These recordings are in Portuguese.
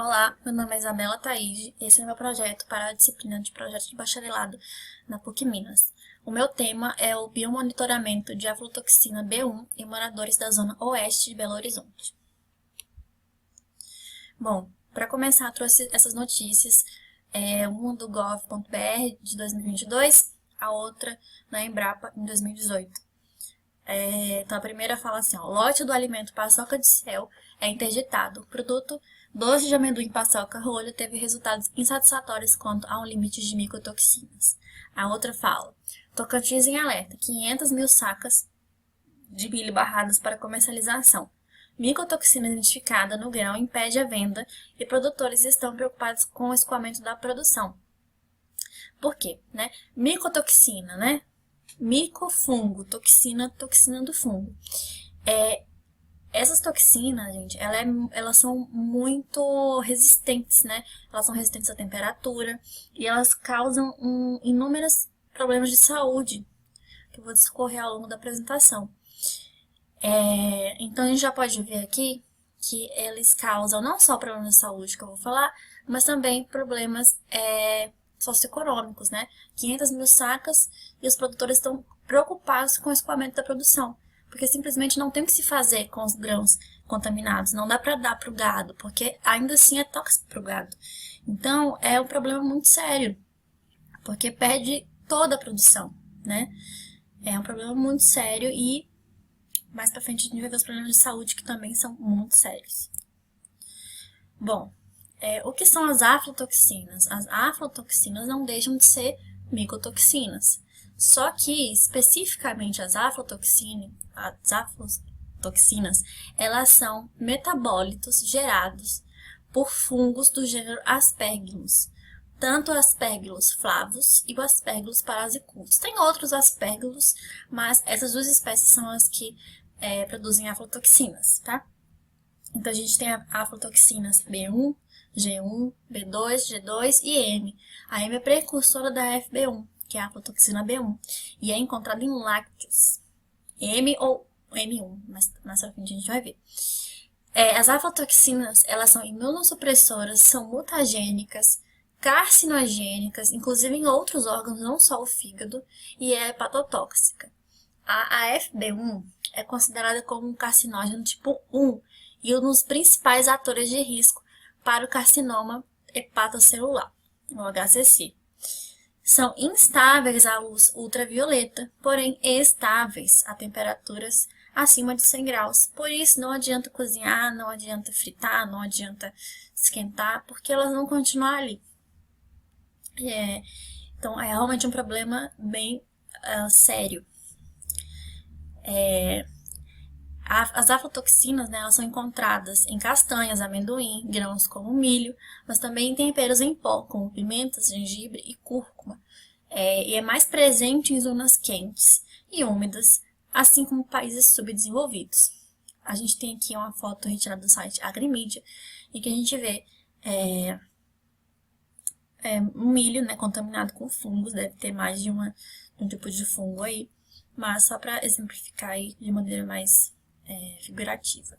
Olá, meu nome é Isabela Taide e esse é meu projeto para a disciplina de projeto de bacharelado na PUC Minas. O meu tema é o biomonitoramento de aflotoxina B1 em moradores da zona oeste de Belo Horizonte. Bom, para começar, trouxe essas notícias, uma do gov.br de 2022, a outra na Embrapa em 2018. Então a primeira fala assim, ó, o lote do alimento paçoca de céu é interditado. O produto doce de amendoim paçoca rolha teve resultados insatisfatórios quanto a um limite de micotoxinas. A outra fala, Tocantins em alerta, 500 mil sacas de milho barradas para comercialização. Micotoxina identificada no grão impede a venda e produtores estão preocupados com o escoamento da produção. Por quê? Micotoxina, micofungo, toxina do fungo. Essas toxinas, gente, elas são muito resistentes, Elas são resistentes à temperatura e elas causam inúmeros problemas de saúde, que eu vou discorrer ao longo da apresentação. Então, a gente já pode ver aqui que eles causam não só problemas de saúde, que eu vou falar, mas também problemas socioeconômicos, 500 mil sacas e os produtores estão preocupados com o escoamento da produção, porque simplesmente não tem o que se fazer com os grãos contaminados, não dá para dar para o gado, porque ainda assim é tóxico para o gado. Então, é um problema muito sério, porque perde toda a produção, É um problema muito sério e mais para frente a gente vai ver os problemas de saúde que também são muito sérios. Bom, o que são as aflatoxinas? As aflatoxinas não deixam de ser micotoxinas. Só que, especificamente, as aflatoxinas, elas são metabólitos gerados por fungos do gênero Aspergillus. Tanto o Aspergillus flavus e o Aspergillus parasiculus. Tem outros Aspergillus, mas essas duas espécies são as que produzem aflatoxinas, tá? Então, a gente tem aflatoxinas B1, G1, B2, G2 e M. A M é precursora da FB1, que é a aflatoxina B1, e é encontrada em lácteos. M ou M1, mas mais pra frente a gente vai ver. As aflatoxinas, elas são imunossupressoras, são mutagênicas, carcinogênicas, inclusive em outros órgãos, não só o fígado, e é hepatotóxica. A FB1 é considerada como um carcinógeno tipo 1 e um dos principais atores de risco para o carcinoma hepatocelular, o HCC. São instáveis à luz ultravioleta, porém estáveis a temperaturas acima de 100 graus. Por isso, não adianta cozinhar, não adianta fritar, não adianta esquentar, porque elas vão continuar ali. Então, é realmente um problema bem sério. As aflatoxinas, elas são encontradas em castanhas, amendoim, grãos como milho, mas também em temperos em pó, como pimentas, gengibre e cúrcuma. E é mais presente em zonas quentes e úmidas, assim como países subdesenvolvidos. A gente tem aqui uma foto retirada do site Agrimídia, em que a gente vê um milho contaminado com fungos, deve ter mais de um tipo de fungo aí, mas só para exemplificar aí de maneira mais figurativa.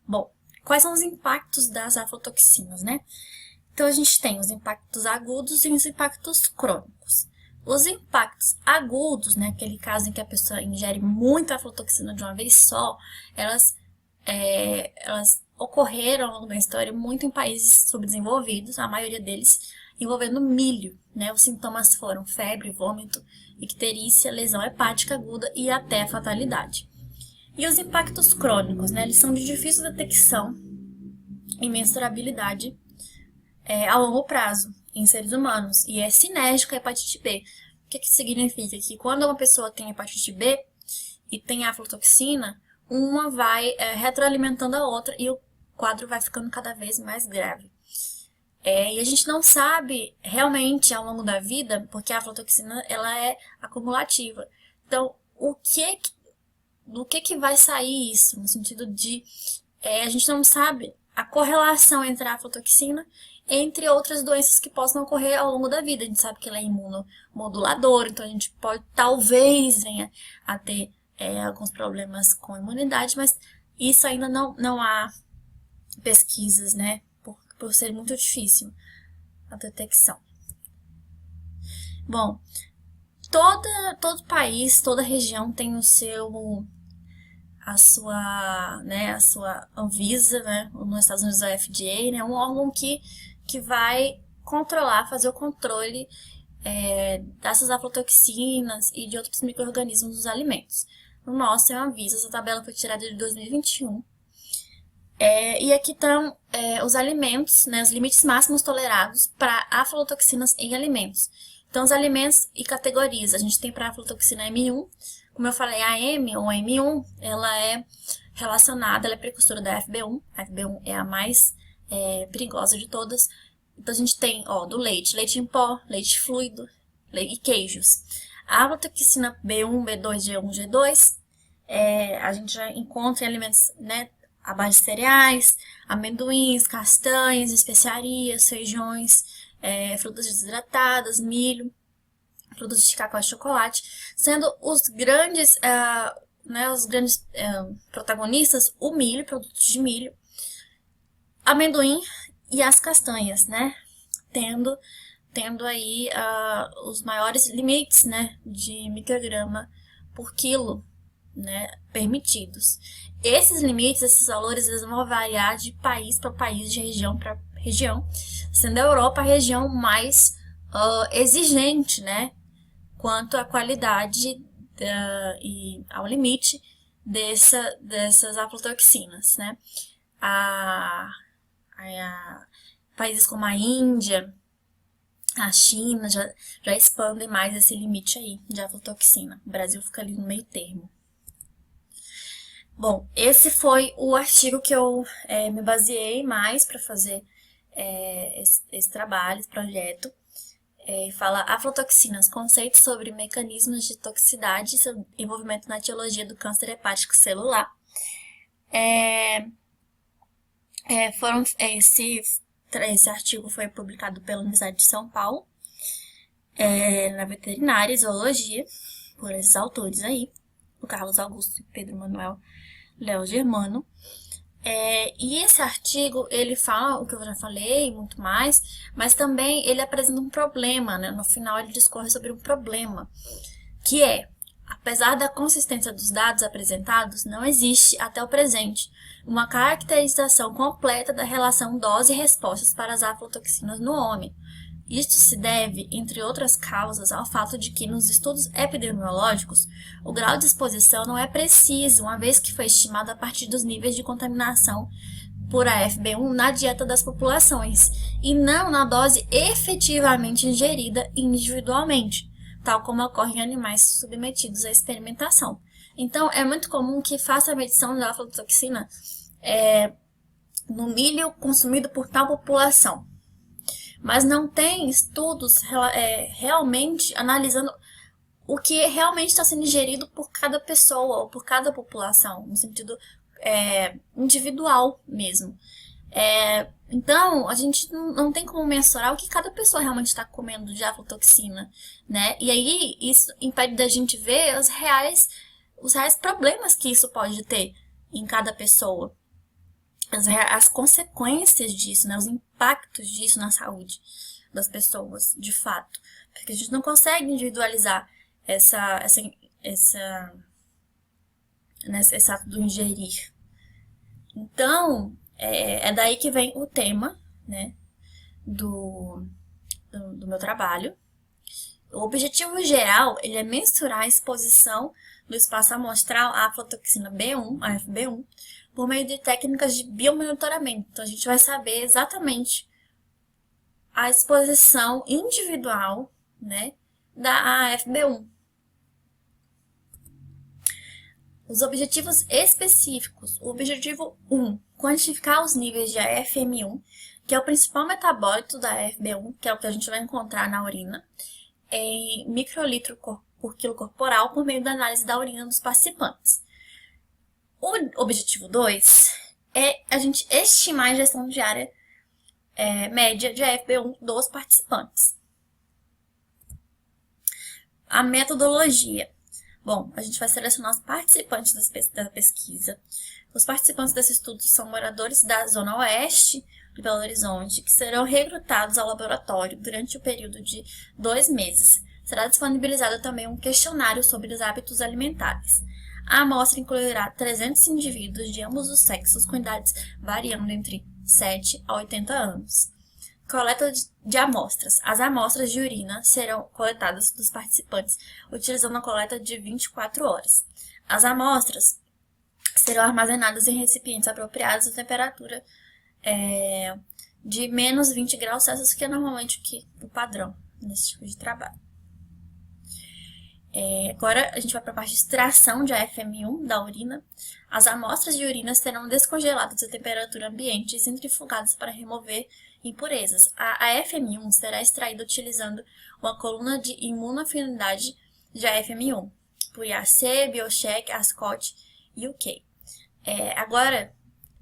Bom, quais são os impactos das aflatoxinas, Então, a gente tem os impactos agudos e os impactos crônicos. Os impactos agudos, aquele caso em que a pessoa ingere muita aflatoxina de uma vez só, elas ocorreram ao longo da história muito em países subdesenvolvidos, a maioria deles envolvendo milho, Os sintomas foram febre, vômito, icterícia, lesão hepática aguda e até a fatalidade. E os impactos crônicos, eles são de difícil detecção e mensurabilidade a longo prazo em seres humanos e é sinérgico à hepatite B. O que significa? Que quando uma pessoa tem hepatite B e tem aflatoxina, uma vai retroalimentando a outra e o quadro vai ficando cada vez mais grave. E a gente não sabe realmente ao longo da vida, porque a aflatoxina ela é acumulativa. Então, do que vai sair isso? No sentido de, a gente não sabe a correlação entre a aflatoxina entre outras doenças que possam ocorrer ao longo da vida. A gente sabe que ela é imunomoduladora, então a gente talvez venha a ter alguns problemas com a imunidade, mas isso ainda não há pesquisas, por ser muito difícil a detecção. Bom, todo país, toda região tem a sua Anvisa, né? Nos Estados Unidos a FDA, né? Um órgão que vai controlar, fazer o controle dessas aflatoxinas e de outros micro-organismos nos alimentos. No nosso é a Anvisa, essa tabela foi tirada de 2021. E aqui estão os alimentos, né, os limites máximos tolerados para aflatoxinas em alimentos. Então, os alimentos e categorias. A gente tem para a aflatoxina M1, como eu falei, a M ou M1, ela é relacionada, ela é precursora da FB1. A FB1 é a mais perigosa de todas. Então, a gente tem, do leite, leite em pó, leite fluido e queijos. A aflatoxina B1, B2, G1, G2, a gente já encontra em alimentos, né, à base de cereais, amendoins, castanhas, especiarias, feijões, frutas desidratadas, milho, produtos de cacau e chocolate, sendo os grandes, protagonistas o milho, produtos de milho, amendoim e as castanhas, né? Tendo aí os maiores limites, né, de micrograma por quilo, né, permitidos. Esses limites, esses valores, eles vão variar de país para país, de região para região, sendo a Europa a região mais exigente, né, quanto à qualidade e ao limite dessas aflatoxinas, né. Países como a Índia, a China já expandem mais esse limite aí de aflatoxina. O Brasil fica ali no meio termo. Bom, esse foi o artigo que eu me baseei mais para fazer esse trabalho, esse projeto. Fala aflatoxinas, conceitos sobre mecanismos de toxicidade e seu envolvimento na etiologia do câncer hepático celular. Esse artigo foi publicado pela Universidade de São Paulo, na Veterinária e Zoologia, por esses autores aí, o Carlos Augusto e Pedro Manuel Léo Germano. E esse artigo, ele fala o que eu já falei, muito mais, mas também ele apresenta um problema, né? No final ele discorre sobre um problema, que apesar da consistência dos dados apresentados, não existe, até o presente, uma caracterização completa da relação dose e respostas para as aflatoxinas no homem. Isto se deve, entre outras causas, ao fato de que, nos estudos epidemiológicos, o grau de exposição não é preciso, uma vez que foi estimado a partir dos níveis de contaminação por AFB1 na dieta das populações, e não na dose efetivamente ingerida individualmente, tal como ocorre em animais submetidos à experimentação. Então, é muito comum que faça a medição da aflatoxina no milho consumido por tal população. Mas não tem estudos realmente analisando o que realmente está sendo ingerido por cada pessoa ou por cada população, no sentido individual mesmo. Então, a gente não tem como mensurar o que cada pessoa realmente está comendo de aflatoxina, né? E aí, isso impede da gente ver os reais problemas que isso pode ter em cada pessoa. As consequências disso, né, os impactos disso na saúde das pessoas, de fato. Porque a gente não consegue individualizar esse ato do ingerir. Então, é daí que vem o tema, né, do meu trabalho. O objetivo geral ele é mensurar a exposição do espaço amostral à aflatoxina B1, a FB1, por meio de técnicas de biomonitoramento. Então, a gente vai saber exatamente a exposição individual, né, da AFB1. Os objetivos específicos. O objetivo 1, quantificar os níveis de AFM1, que é o principal metabólito da AFB1, que é o que a gente vai encontrar na urina, em microlitro por quilo corporal, por meio da análise da urina dos participantes. O objetivo 2 é a gente estimar a ingestão diária média de AFB1 dos participantes. A metodologia. Bom, a gente vai selecionar os participantes da pesquisa. Os participantes desse estudo são moradores da Zona Oeste, de Belo Horizonte, que serão recrutados ao laboratório durante o período de 2 meses. Será disponibilizado também um questionário sobre os hábitos alimentares. A amostra incluirá 300 indivíduos de ambos os sexos com idades variando entre 7 a 80 anos. Coleta de amostras. As amostras de urina serão coletadas dos participantes utilizando a coleta de 24 horas. As amostras serão armazenadas em recipientes apropriados à temperatura de menos 20 graus Celsius, que é normalmente o padrão nesse tipo de trabalho. Agora a gente vai para a parte de extração de AFM1 da urina. As amostras de urina serão descongeladas à temperatura ambiente e centrifugadas para remover impurezas. A AFM1 será extraída utilizando uma coluna de imunoafinidade de AFM1, por IAC, Biocheck, ASCOT e UK. Agora,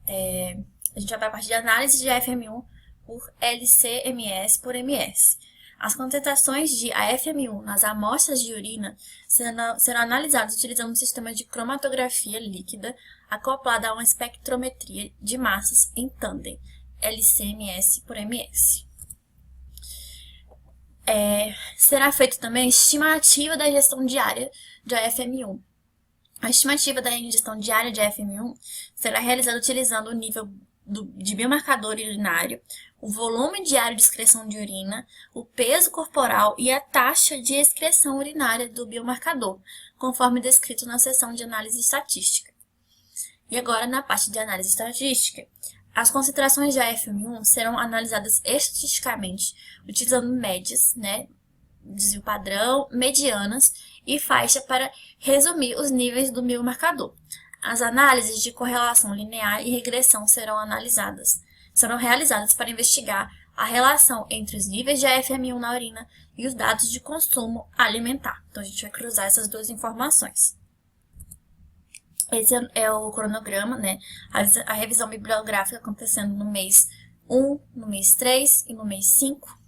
a gente vai para a parte de análise de AFM1 por LC-MS por MS. As concentrações de AFM1 nas amostras de urina serão analisadas utilizando um sistema de cromatografia líquida acoplada a uma espectrometria de massas em tandem, LC-MS por MS. Será feita também a estimativa da ingestão diária de AFM1. A estimativa da ingestão diária de AFM1 será realizada utilizando o nível de biomarcador urinário, o volume diário de excreção de urina, o peso corporal e a taxa de excreção urinária do biomarcador, conforme descrito na seção de análise estatística. E agora, na parte de análise estatística, as concentrações de AFM1 serão analisadas estatisticamente, utilizando médias, desvio padrão, medianas e faixa para resumir os níveis do biomarcador. As análises de correlação linear e regressão serão realizadas para investigar a relação entre os níveis de AFM1 na urina e os dados de consumo alimentar. Então, a gente vai cruzar essas duas informações. Esse é o cronograma, a revisão bibliográfica acontecendo no mês 1, no mês 3 e no mês 5.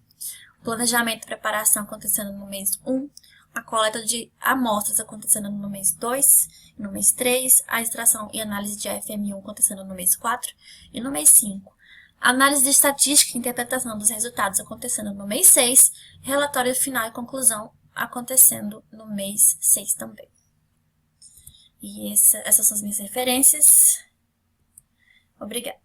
O planejamento e preparação acontecendo no mês 1. A coleta de amostras acontecendo no mês 2 e no mês 3, a extração e análise de AFM1 acontecendo no mês 4 e no mês 5. A análise de estatística e interpretação dos resultados acontecendo no mês 6, relatório final e conclusão acontecendo no mês 6 também. E essas são as minhas referências. Obrigada.